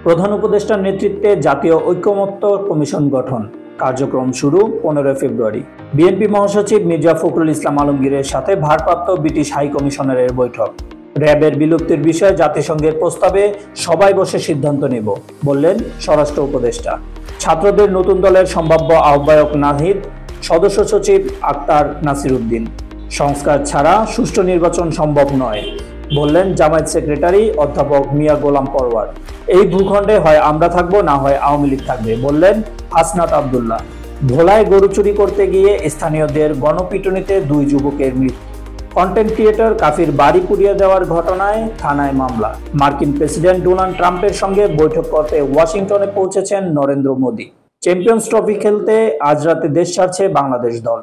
প্রধান উপদেষ্টার নেতৃত্বে জাতীয় ঐকমত্য কমিশন গঠন। কার্যক্রম শুরু 15 ফেব্রুয়ারি। বিএনপি মহাসচিব মির্জা ফখরুল ইসলাম আলমগীরের সাথে ভারপ্রাপ্ত ব্রিটিশ হাই কমিশনারের বৈঠক। র্যাবের বিলুপ্তির বিষয়ে জাতিসংঘের প্রস্তাবে সবাই বসে সিদ্ধান্ত নেব, বললেন স্বরাষ্ট্র উপদেষ্টা। ছাত্রদের নতুন দলের সম্ভাব্য আহ্বায়ক নাহিদ, সদস্য সচিব আক্তার নাসির উদ্দিন। সংস্কার ছাড়া সুষ্ঠু নির্বাচন সম্ভব নয়, বললেন জামায়াত সেক্রেটারি অধ্যাপক মিয়া গোলাম পরওয়ার। এই ভূখণ্ডে হয় আমরা থাকবো, না হয় আওয়ামী লীগ থাকবে, বললেন হাসনাত আব্দুল্লাহ। ভোলায় গরু চুরি করতে গিয়ে স্থানীয়দের গণপিটুনিতে 2 যুবকের মৃত্যু। কন্টেন্ট ক্রিয়েটর কাফির বাড়ি পুড়িয়ে দেওয়ার ঘটনায় থানায় মামলা। মার্কিন প্রেসিডেন্ট ডোনাল্ড ট্রাম্পের সঙ্গে বৈঠক করতে ওয়াশিংটনে পৌঁছেছেন নরেন্দ্র মোদী। চ্যাম্পিয়ন্স ট্রফি খেলতে আজ রাতে দেশ ছাড়ছে বাংলাদেশ দল।